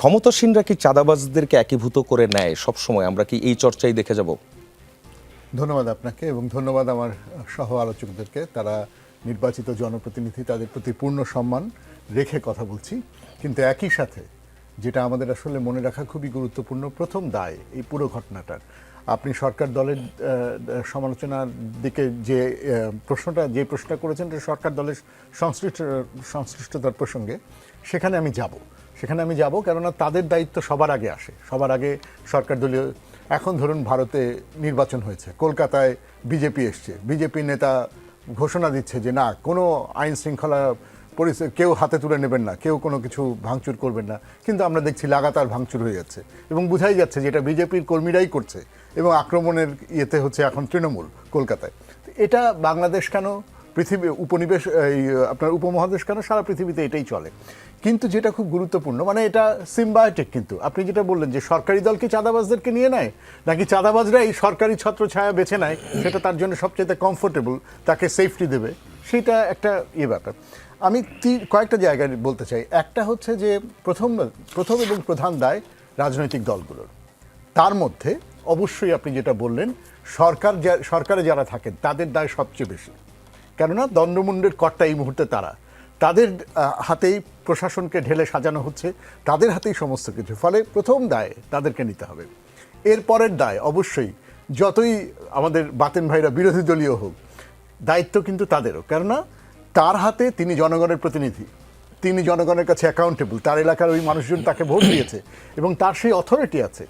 ক্ষমতাসীনরা কি চাঁদাবাজদেরকে একীভূত করে নেয় সবসময়? আমরা কি এই চর্চাই দেখে যাব? ধন্যবাদ আপনাকে এবং ধন্যবাদ আমার সহ আলোচকদেরকে। তারা নির্বাচিত জনপ্রতিনিধি, তাদের প্রতি পূর্ণ সম্মান রেখে কথা বলছি। কিন্তু একই সাথে যেটা আমাদের আসলে মনে রাখা খুবই গুরুত্বপূর্ণ, প্রথম দায় এই পুরো ঘটনাটার, আপনি সরকার দলের সমালোচনার দিকে যে প্রশ্নটা করেছেন সরকার দলের সংশ্লিষ্টতার প্রসঙ্গে, সেখানে আমি যাব কেননা তাদের দায়িত্ব সবার আগে আসে। সবার আগে সরকার দলীয়, এখন ধরুন ভারতে নির্বাচন হয়েছে, কলকাতায় বিজেপি এসছে, বিজেপি নেতা ঘোষণা দিচ্ছে যে না, কোনো আইন শৃঙ্খলা পরিস্থিতি কেউ হাতে তুলে নেবেন না, কেউ কোনো কিছু ভাঙচুর করবেন না। কিন্তু আমরা দেখছি লাগাতার ভাঙচুর হয়ে যাচ্ছে এবং বোঝাই যাচ্ছে যে এটা বিজেপির কর্মীরাই করছে এবং আক্রমণের ইয়েতে হচ্ছে এখন তৃণমূল কলকাতায়। এটা বাংলাদেশ কেন, পৃথিবী উপনিবেশ, আপনার উপমহাদেশ কেন, সারা পৃথিবীতে এটাই চলে। কিন্তু যেটা খুব গুরুত্বপূর্ণ, মানে এটা সিম্বায়োটিক। কিন্তু আপনি যেটা বললেন যে সরকারি দল কি চাঁদাবাজদেরকে নিয়ে নেয়, নাকি চাঁদাবাজরা এই সরকারি ছত্রছায়া বেছে নেয়, সেটা তার জন্য সবচেয়ে কমফোর্টেবল, তাকে সেফটি দেবে, সেটা একটা ব্যাপার। আমি কয়েকটা জায়গায় বলতে চাই। একটা হচ্ছে যে প্রথম এবং প্রধান দায় রাজনৈতিক দলগুলোর। তার মধ্যে অবশ্যই আপনি যেটা বললেন, সরকারে যারা থাকেন তাদের দায় সবচেয়ে বেশি, কেননা দণ্ডমুণ্ডের কর্তা এই মুহূর্তে তাদের হাতেই প্রশাসনকে ঢেলে সাজানো হচ্ছে, তাদের হাতেই সমস্ত কিছু। ফলে প্রথম দায় তাদেরকে নিতে হবে। এরপরের দায় অবশ্যই যতই আমাদের বাতেন ভাইরা বিরোধী দলীয় হোক, দায়িত্ব কিন্তু তাদেরও, কেননা তার হাতে তিনি জনগণের প্রতিনিধি, তিনি জনগণের কাছে অ্যাকাউন্টেবল, তার এলাকার ওই মানুষজন তাকে ভোট দিয়েছে এবং তার সেই অথরিটি আছে।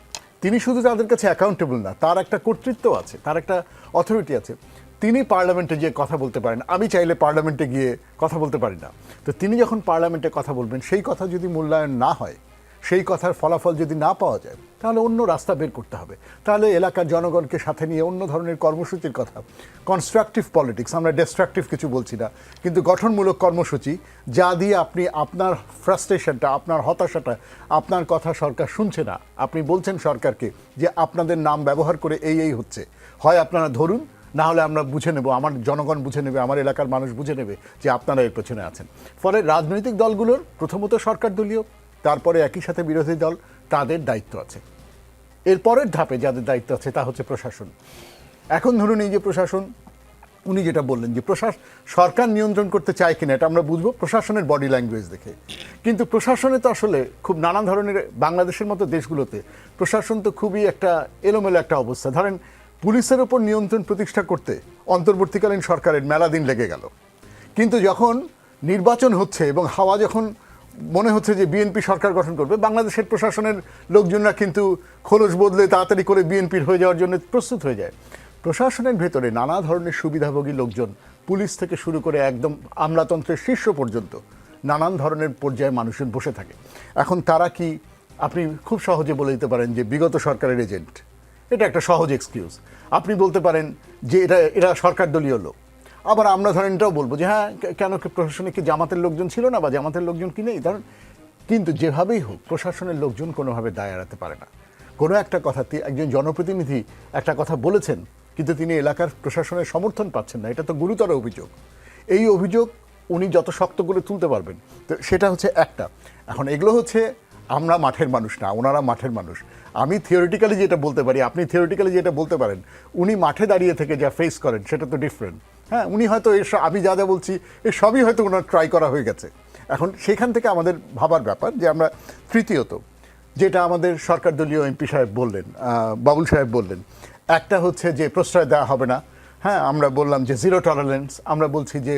তিনি শুধু তাদের কাছে অ্যাকাউন্টেবল না, তার একটা কর্তৃত্ব আছে, তার একটা অথরিটি আছে। তিনি পার্লামেন্টে গিয়ে কথা বলতে পারেন, আমি চাইলে পার্লামেন্টে গিয়ে কথা বলতে পারি না। তো তিনি যখন পার্লামেন্টে কথা বলবেন, সেই কথা যদি মূল্যায়ন না হয়, সেই কথার ফলাফল যদি না পাওয়া যায়, তাহলে অন্য রাস্তা বের করতে হবে। তাহলে এলাকার জনগণকে সাথে নিয়ে অন্য ধরনের কর্মসূচির কথা, কনস্ট্রাকটিভ পলিটিক্স, আমরা ডিস্ট্রাকটিভ কিছু বলছি না, কিন্তু গঠনমূলক কর্মসূচি, যা দিয়ে আপনি আপনার ফ্রাস্ট্রেশনটা, আপনার হতাশাটা, আপনার কথা সরকার শুনছে না, আপনি বলছেন সরকারকে যে আপনাদের নাম ব্যবহার করে এই হচ্ছে, হয় আপনারা ধরুন, না হলে আমরা বুঝে নেব, আমার জনগণ বুঝে নেবে, আমার এলাকার মানুষ বুঝে নেবে যে আপনারা এর পেছনে আছেন। ফলে রাজনৈতিক দলগুলোর প্রথমত সরকার দলীয়, তারপরে একই সাথে বিরোধী দল, তাদের দায়িত্ব আছে। এরপরের ধাপে যাদের দায়িত্ব আছে তা হচ্ছে প্রশাসন। এখন ধরুন এই যে প্রশাসন, উনি যেটা বললেন যে সরকার নিয়ন্ত্রণ করতে চায় কিনা, এটা আমরা বুঝবো প্রশাসনের বডি ল্যাঙ্গুয়েজ দেখে। কিন্তু প্রশাসনে তো আসলে খুব নানান ধরনের, বাংলাদেশের মতো দেশগুলোতে প্রশাসন তো খুবই একটা এলোমেলো একটা অবস্থা। ধরেন পুলিশের ওপর নিয়ন্ত্রণ প্রতিষ্ঠা করতে অন্তর্বর্তীকালীন সরকারের মেলা দিন লেগে গেল, কিন্তু যখন নির্বাচন হচ্ছে এবং হাওয়া যখন মনে হচ্ছে যে বিএনপি সরকার গঠন করবে, বাংলাদেশের প্রশাসনের লোকজনরা কিন্তু খোলস বদলে তাড়াতাড়ি করে বিএনপির হয়ে যাওয়ার জন্য প্রস্তুত হয়ে যায়। প্রশাসনের ভেতরে নানা ধরনের সুবিধাভোগী লোকজন, পুলিশ থেকে শুরু করে একদম আমলাতন্ত্রের শীর্ষ পর্যন্ত নানান ধরনের পর্যায়ে মানুষজন বসে থাকে। এখন তারা কি, আপনি খুব সহজে বলে দিতে পারেন যে বিগত সরকারের এজেন্ট, এটা একটা সহজ এক্সকিউজ। আপনি বলতে পারেন যে এরা সরকার দলীয় লোক। আবার আমরা ধরেন এটাও বলবো যে হ্যাঁ, কেন প্রশাসনে কি জামাতের লোকজন ছিল না, বা জামাতের লোকজন কি নেই, ধরেন। কিন্তু যেভাবেই হোক প্রশাসনের লোকজন কোনোভাবে দায় এড়াতে পারে না। কোনো একটা কথা, একজন জনপ্রতিনিধি একটা কথা বলেছেন, কিন্তু তিনি এলাকার প্রশাসনের সমর্থন পাচ্ছেন না, এটা তো গুরুতর অভিযোগ। এই অভিযোগ উনি যত শক্ত করে তুলতে পারবেন, তো সেটা হচ্ছে একটা। এখন এগুলো হচ্ছে, আমরা মাঠের মানুষ না, ওনারা মাঠের মানুষ। আমি থিওরিটিক্যালি যেটা বলতে পারি, আপনি থিওরিটিক্যালি যেটা বলতে পারেন, উনি মাঠে দাঁড়িয়ে থেকে যা ফেস করেন সেটা তো ডিফারেন্ট। হ্যাঁ, উনি হয়তো আমি যা বলছি এর সবই হয়তো ওনার ট্রাই করা হয়ে গেছে। এখন সেখান থেকে আমাদের ভাবার ব্যাপার যে আমরা তৃতীয়ত, যেটা আমাদের সরকার দলীয় এমপি সাহেব বললেন, বাবুল সাহেব বললেন, একটা হচ্ছে যে প্রশ্রয় দেওয়া হবে না। হ্যাঁ, আমরা বললাম যে জিরো টলারেন্স, আমরা বলছি যে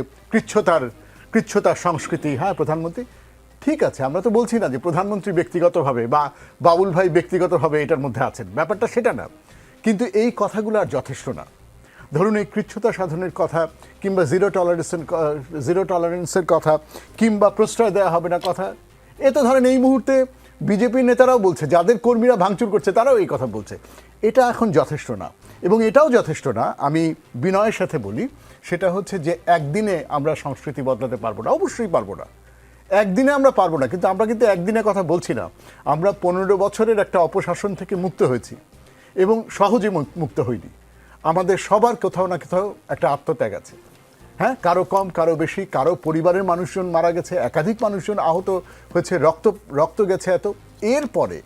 কৃচ্ছতার সংস্কৃতি। হ্যাঁ, প্রধানমন্ত্রী, ঠিক আছে, আমরা তো বলছি না যে প্রধানমন্ত্রী ব্যক্তিগতভাবে বা বাবুল ভাই ব্যক্তিগতভাবে এটার মধ্যে আছেন, ব্যাপারটা সেটা না। কিন্তু এই কথাগুলো আর যথেষ্ট না। ধরুন এই কৃচ্ছতা সাধনের কথা, কিংবা জিরো টলারেন্সের কথা, কিংবা প্রশ্রয় দেওয়া হবে না কথা, এ তো ধরেন এই মুহূর্তে বিজেপির নেতারাও বলছে, যাদের কর্মীরা ভাঙচুর করছে তারাও এই কথা বলছে। এটা এখন যথেষ্ট না। এবং এটাও যথেষ্ট না, আমি বিনয়ের সাথে বলি, সেটা হচ্ছে যে একদিনে আমরা সংস্কৃতি বদলাতে পারবো না, অবশ্যই পারবো না, একদিনে আমরা পারবো না। কিন্তু আমরা কিন্তু একদিনের কথা বলছি না, আমরা 15 বছরের একটা অপশাসন থেকে মুক্ত হয়েছি এবং সহজে মুক্ত হইনি। আমাদের সবার কোথাও না কোথাও একটা আত্মত্যাগ আছে। হ্যাঁ, কারো কম, কারো বেশি, কারো পরিবারের মানুষজন মারা গেছে, একাধিক মানুষজন আহত হয়েছে, রক্ত গেছে এত, এরপরে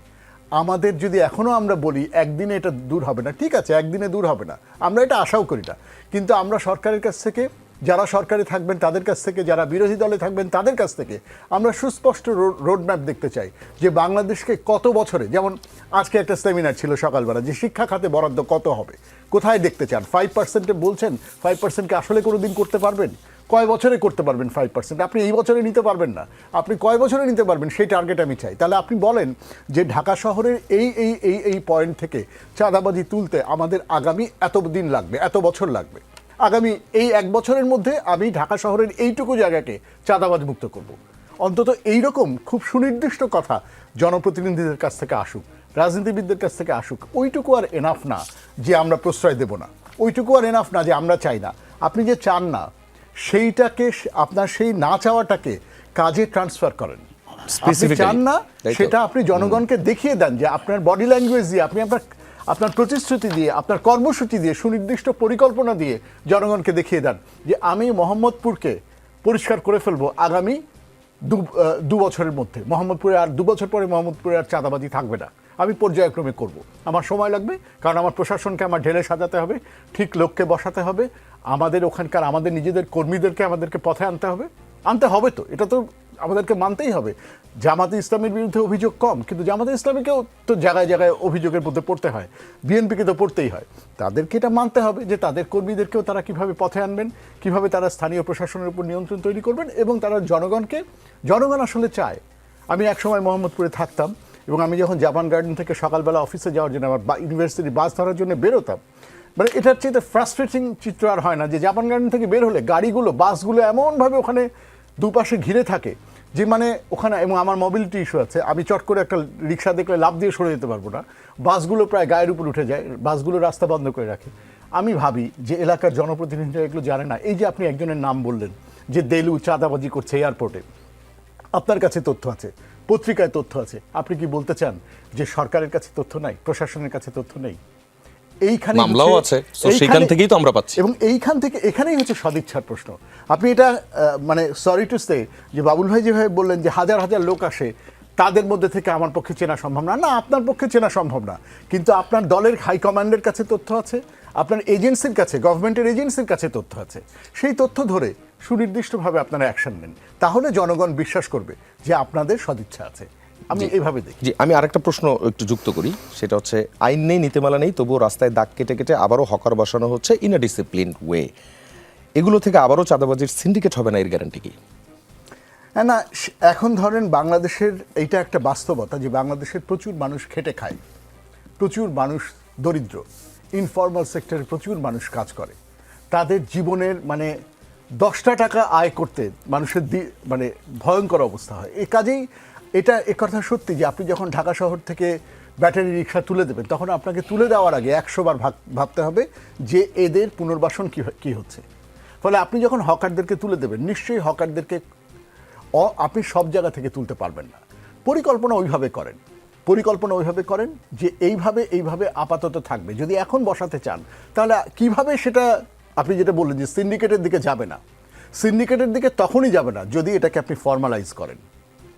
আমাদের যদি এখনও আমরা বলি একদিনে এটা দূর হবে না, ঠিক আছে, একদিনে দূর হবে না, আমরা এটা আশাও করি না, কিন্তু আমরা সরকারের কাছ থেকে, যারা সরকারে থাকবেন তাদের কাছ থেকে, যারা বিরোধী দলে থাকবেন তাদের কাছ থেকে আমরা সুস্পষ্ট রোডম্যাপ দেখতে চাই যে বাংলাদেশকে কত বছরে, যেমন আজকে একটা সেমিনার ছিল সকালবেলা যে শিক্ষা খাতে বরাদ্দ কত হবে, কোথায় দেখতে চান? 5%-এ বলছেন, 5%কে আসলে কোনো দিন করতে পারবেন? কয় বছরে করতে পারবেন 5%? আপনি এই বছরে নিতে পারবেন না, আপনি কয় বছরে নিতে পারবেন সেই টার্গেট আমি চাই। তাহলে আপনি বলেন যে ঢাকা শহরের এই পয়েন্ট থেকে চাঁদাবাজি তুলতে আমাদের আগামী এত দিন লাগবে, এত বছর লাগবে, আগামী এই 1 বছরের মধ্যে আমি ঢাকা শহরের এইটুকু জায়গাকে চাঁদাবাজ মুক্ত করব। অন্তত এইরকম খুব সুনির্দিষ্ট কথা জনপ্রতিনিধিদের কাছ থেকে আসুক, রাজনীতিবিদদের কাছ থেকে আসুক। ওইটুকু আর এনাফ না যে আমরা প্রশ্রয় দেব না, ওইটুকু আর এনাফ না যে আমরা চাই না। আপনি যে চান না সেইটাকে, আপনার সেই না চাওয়াটাকে কাজে ট্রান্সফার করেন। আপনি চান না সেটা আপনি জনগণকে দেখিয়ে দেন যে আপনার বডি ল্যাঙ্গুয়েজ দিয়ে, আপনি আপনার প্রতিশ্রুতি দিয়ে, আপনার কর্মসূচি দিয়ে, সুনির্দিষ্ট পরিকল্পনা দিয়ে জনগণকে দেখিয়ে দেন যে আমি মোহাম্মদপুরকে পরিষ্কার করে ফেলবো আগামী 2 বছরের মধ্যে। মোহাম্মদপুরে আর 2 বছর পরে মোহাম্মদপুরে আর চাঁদাবাজি থাকবে না, আমি পর্যায়ক্রমে করব। আমার সময় লাগবে, কারণ আমার প্রশাসনকে আমার ঢেলে সাজাতে হবে, ঠিক লোককে বসাতে হবে, আমাদের ওখানকার আমাদের নিজেদের কর্মীদেরকে আমাদেরকে পথে আনতে হবে। তো এটা তো আমাদেরকে মানতেই হবে। জামাতে ইসলামের বিরুদ্ধে অভিযোগ কম, কিন্তু জামাতে ইসলামীকেও তো জায়গায় জায়গায় অভিযোগের মধ্যে পড়তে হয়, বিএনপিকে তো পড়তেই হয়। তাদেরকে এটা মানতে হবে যে তাদের কর্মীদেরকেও তারা কিভাবে পথে আনবেন, কিভাবে তারা স্থানীয় প্রশাসনের উপর নিয়ন্ত্রণ তৈরি করবেন, এবং তারা জনগণ আসলে চায়। আমি একসময় মোহাম্মদপুরে থাকতাম এবং আমি যখন জাপান গার্ডেন থেকে সকালবেলা অফিসে যাওয়ার জন্য আমার ইউনিভার্সিটি বাস ধরার জন্য বেরোতাম, মানে এটার চেয়ে ফ্রাস্ট্রেটিং চিত্র আর হয় না যে জাপান গার্ডেন থেকে বের হলে গাড়িগুলো, বাসগুলো এমনভাবে ওখানে দুপাশে ঘিরে থাকে যে মানে ওখানে, এবং আমার মোবিলিটি ইস্যু আছে, আমি চট করে একটা রিক্সা দেখলে লাফ দিয়ে সরে যেতে পারবো না, বাসগুলো প্রায় গায়ের উপর উঠে যায়, বাসগুলো রাস্তা বন্ধ করে রাখে। আমি ভাবি যে এলাকার জনপ্রতিনিধিরা এগুলো জানে না। এই যে আপনি একজনের নাম বললেন যে দেলু চাঁদাবাজি করছে এয়ারপোর্টে, আপনার কাছে তথ্য আছে, পত্রিকায় তথ্য আছে, আপনি কি বলতে চান যে সরকারের কাছে তথ্য নাই, প্রশাসনের কাছে তথ্য নেই? এইখানে মামলাও আছে, সেখান থেকেই তো আমরা পাচ্ছি, এবং এখানেই হচ্ছে সদিচ্ছার প্রশ্ন। আপনি এটা মানে সরি টু সে যে বাবুল ভাই যেভাবে বললেন যে হাজার হাজার লোক আসে, তাদের মধ্যে থেকে আমার পক্ষে চেনা সম্ভব না, আপনার পক্ষে চেনা সম্ভব না, কিন্তু আপনার দলের হাইকমান্ডের কাছে তথ্য আছে, আপনার এজেন্সির কাছে, গভর্নমেন্টের এজেন্সির কাছে তথ্য আছে। সেই তথ্য ধরে সুনির্দিষ্টভাবে আপনারা অ্যাকশন নেন, তাহলে জনগণ বিশ্বাস করবে যে আপনাদের সদিচ্ছা আছে। আমি এইভাবে দেখি। জি, আমি আরেকটা প্রশ্ন একটু যুক্ত করি, সেটা হচ্ছে আইন নেই, নীতিমালা নেই, তবুও রাস্তায় দাগ কেটে কেটে আবারও হকার বসানো হচ্ছে ইন আ ডিসিপ্লিনড ওয়ে। এগুলো থেকে আবারও চাঁদাবাজির সিন্ডিকেট হবে না, এর গ্যারান্টি কি? না, এখন ধরেন বাংলাদেশের এইটা একটা বাস্তবতা যে বাংলাদেশের প্রচুর মানুষ খেটে খায়, প্রচুর মানুষ দরিদ্র, ইনফর্মাল সেক্টরে প্রচুর মানুষ কাজ করে, তাদের জীবনের মানে 10টা টাকা আয় করতে মানুষের মানে ভয়ঙ্কর অবস্থা হয়। এই কাজেই এ কথা সত্যি যে আপনি যখন ঢাকা শহর থেকে ব্যাটারি রিক্সা তুলে দেবেন, তখন আপনাকে তুলে দেওয়ার আগে 100 বার ভাবতে হবে যে এদের পুনর্বাসন কী হচ্ছে। ফলে আপনি যখন হকারদেরকে তুলে দেবেন, নিশ্চয়ই হকারদেরকে আপনি সব জায়গা থেকে তুলতে পারবেন না। পরিকল্পনা ওইভাবে করেন যে এইভাবে আপাতত থাকবে। যদি এখন বসাতে চান তাহলে কিভাবে সেটা, আপনি যেটা বললেন যে সিন্ডিকেটের দিকে যাবে না, সিন্ডিকেটের দিকে তখনই যাবে না যদি এটাকে আপনি ফর্মালাইজ করেন।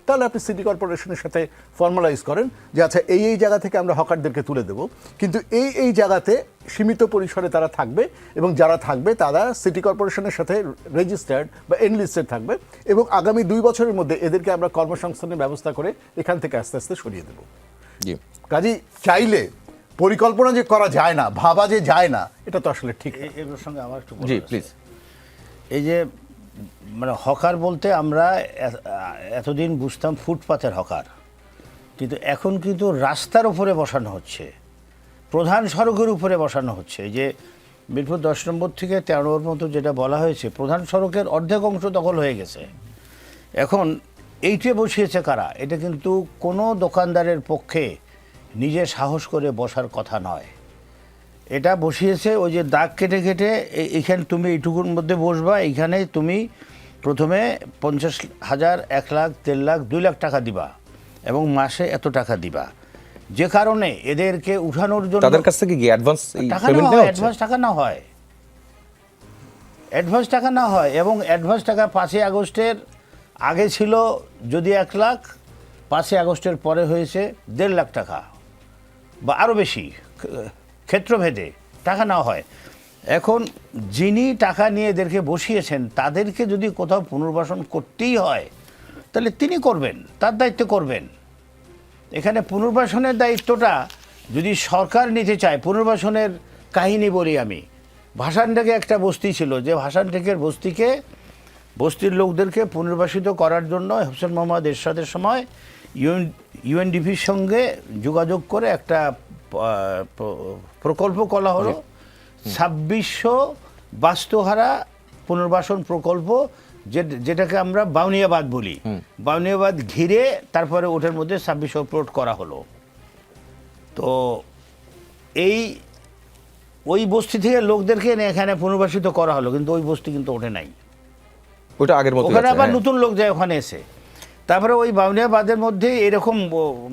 তাহলে আপনি সিটি কর্পোরেশনের সাথে ফর্মালাইজ করেন যে আচ্ছা এই জায়গা থেকে আমরা হকারদেরকে তুলে দেব, কিন্তু এই জায়গাতে সীমিত পরিসরে তারা থাকবে, এবং যারা থাকবে তারা সিটি কর্পোরেশনের সাথে রেজিস্টার্ড বা এনলিস্টেড থাকবে, এবং আগামী 2 বছরের মধ্যে এদেরকে আমরা কর্মসংস্থানের ব্যবস্থা করে এখান থেকে আস্তে আস্তে সরিয়ে দেব। কাজেই চাইলে পরিকল্পনা যে করা যায় না, ভাবা যে যায় না, এটা তো আসলে ঠিক। এর সঙ্গে আমার একটু জি প্লিজ। এই যে মানে হকার বলতে আমরা এতদিন বুঝতাম ফুটপাতের হকার, কিন্তু এখন কিন্তু রাস্তার উপরে বসানো হচ্ছে, প্রধান সড়কের উপরে বসানো হচ্ছে। যে মিরপুর 10 নম্বর থেকে 13 নম্বর মতো যেটা বলা হয়েছে, প্রধান সড়কের অর্ধেক অংশ দখল হয়ে গেছে। এখন এইটে বসিয়েছে কারা? এটা কিন্তু কোনো দোকানদারের পক্ষে নিজে সাহস করে বসার কথা নয়। এটা বসিয়েছে ওই যে দাগ কেটে কেটে এইখানে তুমি এইটুকুর মধ্যে বসবা, এইখানে তুমি প্রথমে 50,000, 1 লাখ, 1.5 লাখ, 2 লাখ টাকা দিবা এবং মাসে এত টাকা দিবা, যে কারণে এদেরকে উঠানোর জন্য তাদের কাছ থেকে কি অ্যাডভান্স টাকা না হয়, অ্যাডভান্স টাকা না হয়। এবং অ্যাডভান্স টাকা 5ই আগস্টের আগে ছিল যদি 1 লাখ, 5ই আগস্টের পরে হয়েছে 1.5 লাখ টাকা বা আরও বেশি, ক্ষেত্রভেদে টাকা নেওয়া হয়। এখন যিনি টাকা নিয়ে এদেরকে বসিয়েছেন তাদেরকে যদি কোথাও পুনর্বাসন করতেই হয় তাহলে তিনি করবেন, তার দায়িত্ব করবেন। এখানে পুনর্বাসনের দায়িত্বটা যদি সরকার নিতে চায়, পুনর্বাসনের কাহিনী বলি আমি। ভাসানটেকে একটা বস্তি ছিল, যে ভাসানটেকের বস্তির লোকদেরকে পুনর্বাসিত করার জন্য হোসেন মোহাম্মদ এরশাদের সময় ইউএনডিপির সঙ্গে যোগাযোগ করে একটা প্রকল্প করা হলো, 2600 বাস্তুহারা পুনর্বাসন প্রকল্প, যেটাকে আমরা বাউনিয়াবাদ বলি। বাউনিয়াবাদ ঘিরে তারপরে ওটার মধ্যে 2600 প্লট করা হলো। তো ওই বস্তি থেকে লোকদেরকে এনে এখানে পুনর্বাসিত করা হলো, কিন্তু ওই বস্তি কিন্তু ওঠে নাই। ওটা আগের মতো ওখানে আছে, আবার হ্যাঁ। নতুন লোক যায় ওখানে এসে। তারপরে ওই বাউনিয়াবাদের মধ্যে এরকম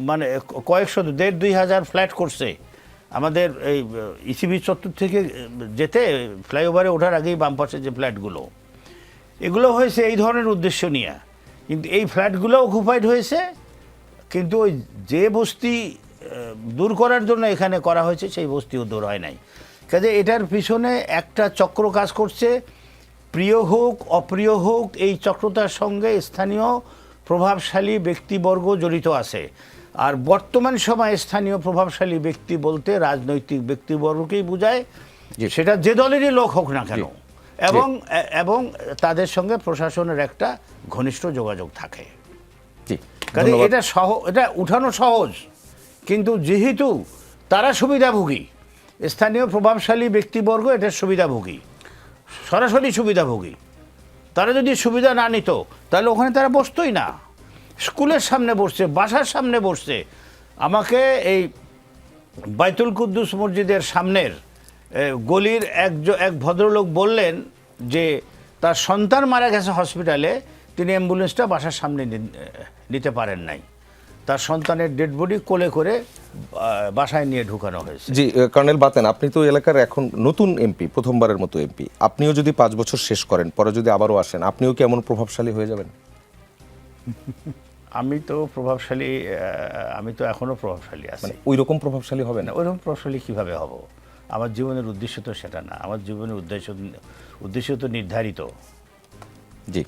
মানে কয়েকশো 1,500-2,000 ফ্ল্যাট করছে। আমাদের এই ইসিবি চত্বর থেকে যেতে ফ্লাইওভারে ওঠার আগেই বাম পাশে যে ফ্ল্যাটগুলো, এগুলো হয়েছে এই ধরনের উদ্দেশ্য নিয়ে। কিন্তু এই ফ্ল্যাটগুলো অকুপাইড হয়েছে, কিন্তু ওই যে বস্তি দূর করার জন্য এখানে করা হয়েছে সেই বস্তিও দূর হয় নাই। কাজে এটার পিছনে একটা চক্র কাজ করছে। প্রিয় হোক অপ্রিয় হোক, এই চক্রটার সঙ্গে স্থানীয় প্রভাবশালী ব্যক্তিবর্গ জড়িত আছে। আর বর্তমান সময়ে স্থানীয় প্রভাবশালী ব্যক্তি বলতে রাজনৈতিক ব্যক্তিবর্গকেই বোঝায়, সেটা যে দলেরই লোক হোক না কেন, এবং তাদের সঙ্গে প্রশাসনের একটা ঘনিষ্ঠ যোগাযোগ থাকে। কাজে এটা উঠানো সহজ, কিন্তু যেহেতু তারা সুবিধাভোগী, স্থানীয় প্রভাবশালী ব্যক্তিবর্গ এটার সুবিধাভোগী, সরাসরি সুবিধাভোগী। তারা যদি সুবিধা না নিত তাহলে ওখানে তারা বসতোই না। স্কুলের সামনে বসছে, বাসার সামনে বসছে। আমাকে এই বাইতুল কুদ্দুস মসজিদের সামনের গলির এক ভদ্রলোক বললেন যে তার সন্তান মারা গেছে হসপিটালে, তিনি অ্যাম্বুলেন্সটা বাসার সামনে নিতে পারেন নাই। তার সন্তানের ডেড বডি কোলে করে বাসায় নিয়ে ঢুকানো হয়েছে। জি, কর্নেল বাতেন, আপনি তো এলাকার এখন নতুন এমপি, প্রথমবারের মতো এমপি। আপনিও যদি 5 বছর শেষ করেন, পরে যদি আবারও আসেন, আপনিও কি এমন প্রভাবশালী হয়ে যাবেন? আমি তো প্রভাবশালী, আমি তো এখনো প্রভাবশালী আছি। মানে ওই রকম প্রভাবশালী হবে না? ওইরকম প্রভাবশালী কিভাবে হব? আমার জীবনের উদ্দেশ্য তো সেটা না। আমার জীবনের উদ্দেশ্য তো নির্ধারিত। জি।